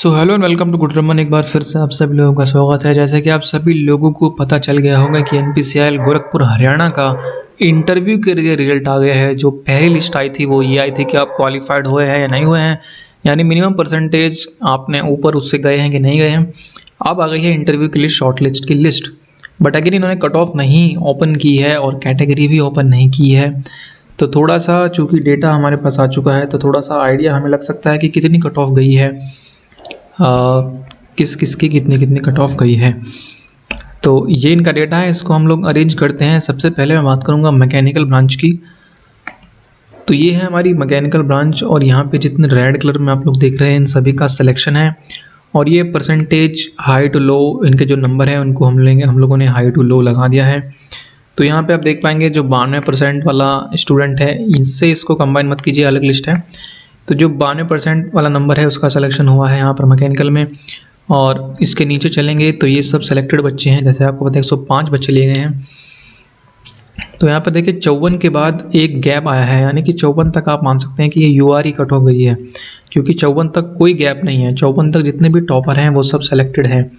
So hello and welcome to good Raman. एक बार फिर से आप सभी लोगों का स्वागत है। जैसे कि आप सभी लोगों को पता चल गया होगा कि एनपीसीआईएल गोरखपुर हरियाणा का इंटरव्यू के लिए रिजल्ट आ गया है। जो पहली लिस्ट आई थी वो ये आई थी कि आप क्वालिफाइड हुए हैं या नहीं हुए हैं, यानी मिनिमम परसेंटेज आपने ऊपर उससे गए हैं कि नहीं गए हैं। अब आ गई है इंटरव्यू के लिए शॉर्ट लिस्ट की लिस्ट, बट अगेन इन्होंने कट ऑफ नहीं ओपन की है और कैटेगरी भी ओपन नहीं की है। तो थोड़ा सा चूँकि डेटा हमारे पास आ चुका है तो थोड़ा सा आइडिया हमें लग सकता है कि कितनी कट ऑफ गई है, किस किस की कितनी कितनी कट ऑफ गई है। तो ये इनका डेटा है, इसको हम लोग अरेंज करते हैं। सबसे पहले मैं बात करूँगा मैकेनिकल ब्रांच की। तो ये है हमारी मैकेनिकल ब्रांच और यहाँ पे जितने रेड कलर में आप लोग देख रहे हैं इन सभी का सिलेक्शन है। और ये परसेंटेज हाई टू लो, इनके जो नंबर हैं उनको हम लोगों ने हाई टू लो लगा दिया है। तो यहाँ पे आप देख पाएंगे जो 92% वाला स्टूडेंट है, इससे इसको कंबाइन मत कीजिए, अलग लिस्ट है। तो जो 92% वाला नंबर है उसका सिलेक्शन हुआ है यहाँ पर मैकेनिकल में। और इसके नीचे चलेंगे तो ये सब सेलेक्टेड बच्चे हैं। जैसे आपको पता है 105 बच्चे लिए गए हैं। तो यहाँ पर देखिए 54 के बाद एक गैप आया है, यानी कि 54 तक आप मान सकते हैं कि ये यूआर ही कट हो गई है, क्योंकि 54 तक कोई गैप नहीं है। 54 तक जितने भी टॉपर हैं वो सब सेलेक्टेड हैं।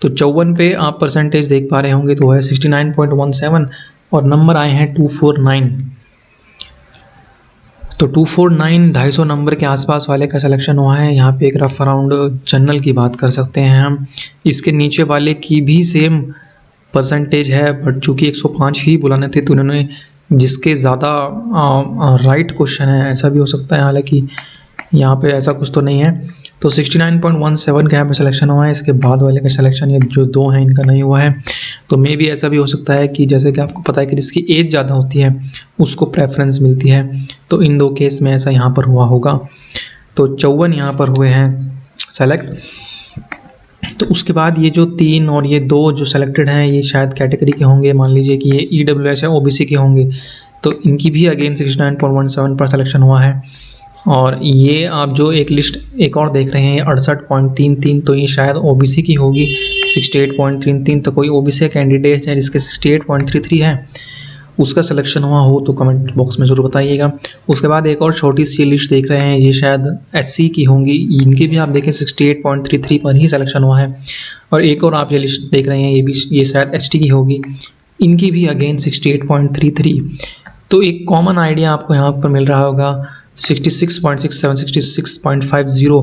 तो 54 पे आप परसेंटेज देख पा रहे होंगे तो है 69.17 और नंबर आए हैं 249। तो 249 250 नंबर के आसपास वाले का सिलेक्शन हुआ है। यहाँ पे एक रफ अराउंड जनरल की बात कर सकते हैं हम। इसके नीचे वाले की भी सेम परसेंटेज है, बट चूँकि 105 ही बुलाने थे तो उन्होंने जिसके ज़्यादा राइट क्वेश्चन है, ऐसा भी हो सकता है, हालांकि यहाँ पे ऐसा कुछ तो नहीं है। तो 69.17 का यहाँ पे सिलेक्शन हुआ है। इसके बाद वाले का सिलेक्शन ये जो दो हैं इनका नहीं हुआ है। तो मे भी ऐसा भी हो सकता है कि जैसे कि आपको पता है कि जिसकी एज ज़्यादा होती है उसको प्रेफरेंस मिलती है, तो इन दो केस में ऐसा यहाँ पर हुआ होगा। तो 54 यहाँ पर हुए हैं सेलेक्ट। तो उसके बाद ये जो 3 और ये 2 जो सेलेक्टेड हैं ये शायद कैटेगरी के होंगे। मान लीजिए कि ये EWS या OBC के होंगे, तो इनकी भी अगेन 69.17 पर सिलेक्शन हुआ है। और ये आप जो एक लिस्ट एक और देख रहे हैं 68.33, तो ये शायद OBC की होगी। 68.33 तो कोई OBC कैंडिडेट है जिसके 68.33 है, उसका सिलेक्शन हुआ हो तो कमेंट बॉक्स में ज़रूर बताइएगा। उसके बाद एक और छोटी सी लिस्ट देख रहे हैं, ये शायद SC की होंगी। इनके भी आप देखें 68.33 पर ही सिलेक्शन हुआ है। और एक और आप ये लिस्ट देख रहे हैं ये शायद ST की होगी, इनकी भी अगेन 68.33। तो एक कॉमन आइडिया आपको यहाँ पर मिल रहा होगा। 66.67 66.50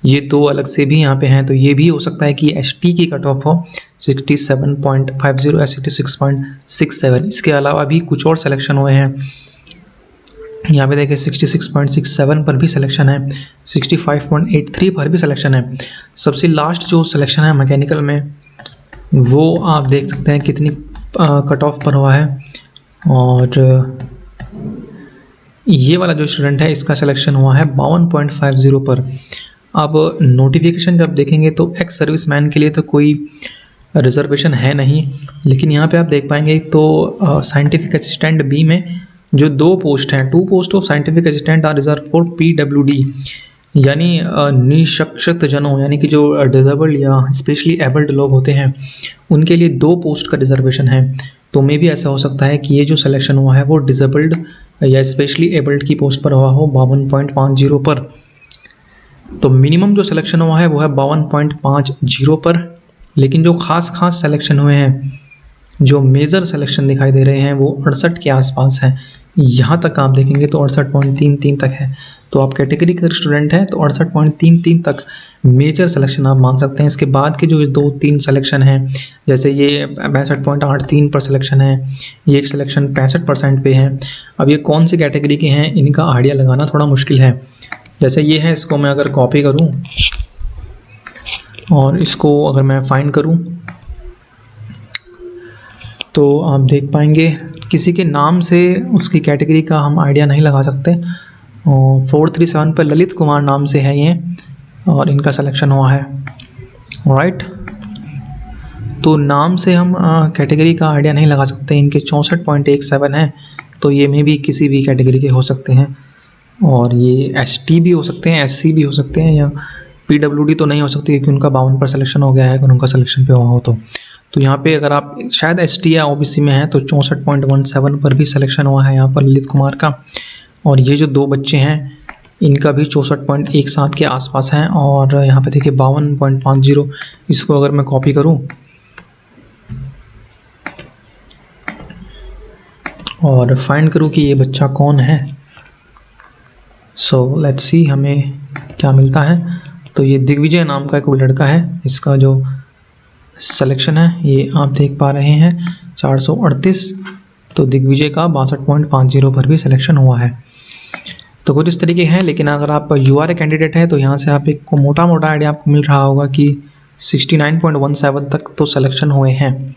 ये दो अलग से भी यहाँ पे हैं, तो ये भी हो सकता है कि ST की कट ऑफ हो 67.50 या 66.67। इसके अलावा भी कुछ और सिलेक्शन हुए हैं। यहाँ पे देखिए 66.67 पर भी सिलेक्शन है, 65.83 पर भी सिलेक्शन है। सबसे लास्ट जो सिलेक्शन है मैकेनिकल में वो आप देख सकते हैं कितनी कट ऑफ पर हुआ है। और ये वाला जो स्टूडेंट है इसका सिलेक्शन हुआ है 52.50 पर। अब नोटिफिकेशन जब देखेंगे तो एक्स सर्विसमैन के लिए तो कोई रिजर्वेशन है नहीं, लेकिन यहाँ पे आप देख पाएंगे तो साइंटिफिक असिस्टेंट बी में जो 2 पोस्ट हैं, 2 post of scientific assistant are reserve for PWD, यानी निःशक्त जनों, यानी कि जो डिसेबल्ड या स्पेशली एबल्ड लोग होते हैं उनके लिए 2 पोस्ट का रिजर्वेशन है। तो मे भी ऐसा हो सकता है कि ये जो सिलेक्शन हुआ है वो डिसेबल्ड या स्पेशली एबल्ड की पोस्ट पर हुआ हो 52.50 पर। तो मिनिमम जो सिलेक्शन हुआ है वो है 52.50 पर, लेकिन जो खास सिलेक्शन हुए हैं, जो मेजर सिलेक्शन दिखाई दे रहे हैं वो 68 के आसपास है। यहाँ तक आप देखेंगे तो 68.33 तक है। तो आप कैटेगरी का स्टूडेंट हैं तो 68.33 तक मेजर सिलेक्शन आप मान सकते हैं। इसके बाद के जो 2-3 सिलेक्शन हैं, जैसे ये 62.83 पर सिलेक्शन है, ये एक सिलेक्शन 65% पे है। अब ये कौन सी कैटेगरी के हैं इनका आइडिया लगाना थोड़ा मुश्किल है। जैसे ये है, इसको मैं अगर कॉपी करूँ और इसको अगर मैं फाइंड करूँ तो आप देख पाएंगे किसी के नाम से उसकी कैटेगरी का हम आइडिया नहीं लगा सकते। 437 पर ललित कुमार नाम से है ये और इनका सिलेक्शन हुआ है, राइट। तो नाम से हम कैटेगरी का आइडिया नहीं लगा सकते। इनके 64.17 है, तो ये में भी किसी भी कैटेगरी के हो सकते हैं। और ये ST भी हो सकते हैं, SC भी हो सकते हैं, या PWD तो नहीं हो सकती क्योंकि उनका 52 पर सिलेक्शन हो गया है अगर उनका सिलेक्शन पे हुआ हो तो यहाँ पे अगर आप शायद ST या OBC में है तो 64.17 पर भी सिलेक्शन हुआ है यहाँ पर ललित कुमार का। और ये जो 2 बच्चे हैं इनका भी 64.17 के आसपास है। और यहाँ पे देखिए 52.50, इसको अगर मैं कॉपी करूँ और फाइंड करूँ कि ये बच्चा कौन है, सो लेट्स सी हमें क्या मिलता है। तो ये दिग्विजय नाम का कोई लड़का है, इसका जो सिलेक्शन है ये आप देख पा रहे हैं 438। तो दिग्विजय का 62.50 पर भी सिलेक्शन हुआ है। तो कुछ इस तरीके हैं। लेकिन अगर आप URA कैंडिडेट है तो यहाँ से आप एक को मोटा मोटा आइडिया आपको मिल रहा होगा कि 69.17 तक तो सिलेक्शन हुए हैं।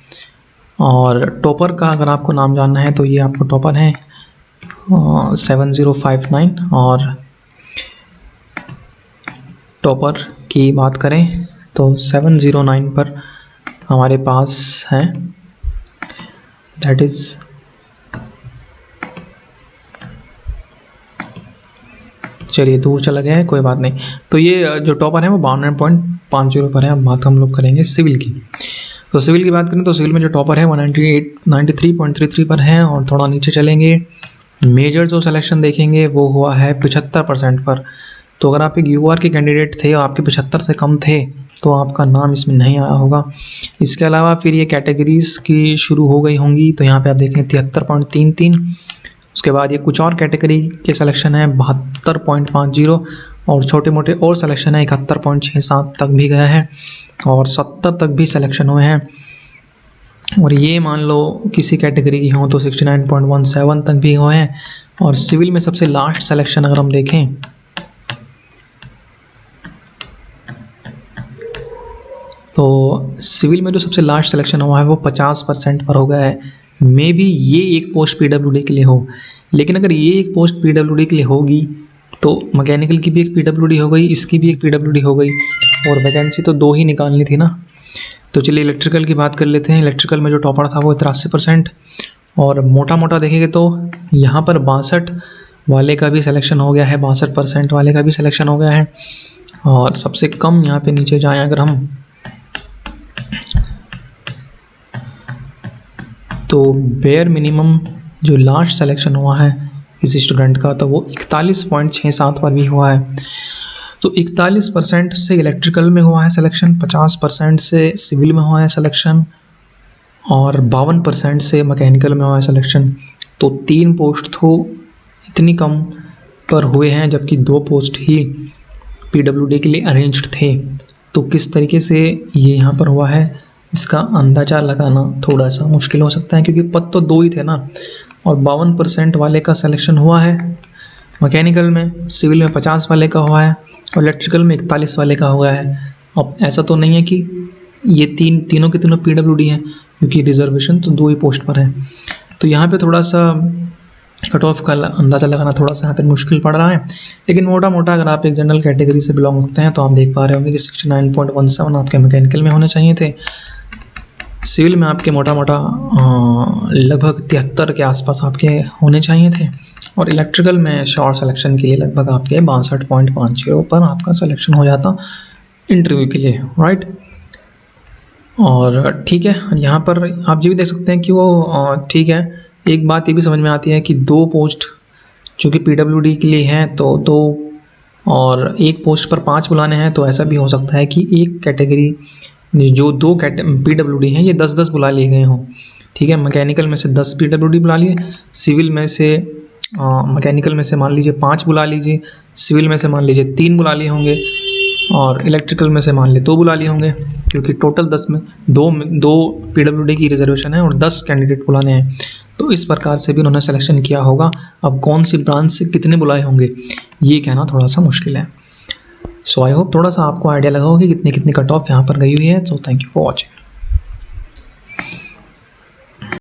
और टॉपर का अगर आपको नाम जानना है तो ये आपको टॉपर है 7059। और टॉपर की बात करें तो 709 पर हमारे पास है, दैट इज़ चलिए दूर चला गया है, कोई बात नहीं। तो ये जो टॉपर है वो 52.50 पर है। अब बात हम लोग करेंगे सिविल की। तो सिविल की बात करें तो सिविल में जो टॉपर है वो 93.33 पर है। और थोड़ा नीचे चलेंगे, मेजर जो सिलेक्शन देखेंगे वो हुआ है 75% पर। तो अगर आप एक UR के कैंडिडेट थे और आपके 75 से कम थे तो आपका नाम इसमें नहीं आया होगा। इसके अलावा फिर ये कैटेगरीज़ की शुरू हो गई होंगी। तो यहाँ पे आप देखें 73.33। उसके बाद ये कुछ और कैटेगरी के सिलेक्शन है 72.50। और छोटे मोटे और सिलेक्शन है 71.67 तक भी गया है। और 70 तक भी सिलेक्शन हुए हैं। और ये मान लो किसी कैटेगरी की हो तो 69.17 तक भी हुए हैं। और सिविल में सबसे लास्ट सिलेक्शन अगर हम देखें तो सिविल में जो सबसे लास्ट सिलेक्शन हुआ है वो 50% पर हो गया है। मे बी ये एक पोस्ट PWD के लिए हो। लेकिन अगर ये एक पोस्ट PWD के लिए होगी तो मैकेनिकल की भी एक PWD हो गई, इसकी भी एक PWD हो गई, और वैकेंसी तो 2 ही निकालनी थी ना। तो चलिए इलेक्ट्रिकल की बात कर लेते हैं। इलेक्ट्रिकल में जो टॉपर था वो 83%। और मोटा मोटा देखेंगे तो यहाँ पर 62 वाले का भी सिलेक्शन हो गया है, 62% वाले का भी सिलेक्शन हो गया है। और सबसे कम यहाँ पे नीचे जाएँ अगर हम तो बेयर मिनिमम जो लास्ट सिलेक्शन हुआ है किसी स्टूडेंट का तो वो 41.67 पर भी हुआ है। तो 41% से इलेक्ट्रिकल में हुआ है सिलेक्शन, 50% से सिविल में हुआ है सिलेक्शन, और 52% से मैकेनिकल में हुआ है सिलेक्शन। तो 3 पोस्ट तो इतनी कम पर हुए हैं, जबकि 2 पोस्ट ही PWD के लिए अरेंज्ड थे। तो किस तरीके से ये यहाँ पर हुआ है इसका अंदाज़ा लगाना थोड़ा सा मुश्किल हो सकता है, क्योंकि पद तो 2 ही थे ना। और 52% वाले का सिलेक्शन हुआ है मैकेनिकल में, सिविल में 50 वाले का हुआ है, और इलेक्ट्रिकल में 41 वाले का हुआ है। अब ऐसा तो नहीं है कि ये तीनों के तीनों PWD हैं, क्योंकि रिजर्वेशन तो 2 ही पोस्ट पर है। तो यहाँ पे थोड़ा सा कट ऑफ का अंदाज़ा लगाना थोड़ा सा यहाँ पर मुश्किल पड़ रहा है। लेकिन मोटा मोटा अगर आप एक जनरल कैटेगरी से बिलोंग करते हैं तो आप देख पा रहे होंगे कि 69.17 आपके मैकेनिकल में होने चाहिए थे। सिविल में आपके मोटा मोटा लगभग 73 के आसपास आपके होने चाहिए थे। और इलेक्ट्रिकल में शॉर्ट सिलेक्शन के लिए लगभग आपके 62.50 पर आपका सिलेक्शन हो जाता इंटरव्यू के लिए, राइट। और ठीक है, यहाँ पर आप ये भी देख सकते हैं कि वो ठीक है। एक बात ये भी समझ में आती है कि 2 पोस्ट चूँकि PWD के लिए हैं तो 2 और 1 पोस्ट पर 5 बुलाने हैं। तो ऐसा भी हो सकता है कि एक कैटेगरी जो 2 PWD हैं ये 10-10 बुला लिए गए हों, ठीक है। मैकेनिकल में से 10 PWD बुला लिए, सिविल में से मैकेनिकल में से मान लीजिए 5 बुला लीजिए, सिविल में से मान लीजिए 3 बुला लिए होंगे, और इलेक्ट्रिकल में से मान लीजिए 2 बुला लिए होंगे, क्योंकि टोटल 10 में 2 PWD की रिजर्वेशन है और 10 कैंडिडेट बुलाने हैं। तो इस प्रकार से भी उन्होंने सिलेक्शन किया होगा। अब कौन सी ब्रांच से कितने बुलाए होंगे ये कहना थोड़ा सा मुश्किल है। सो आई होप थोड़ा सा आपको आइडिया लगा होगा कि कितनी कट ऑफ यहाँ पर गई हुई है। So thank you for watching.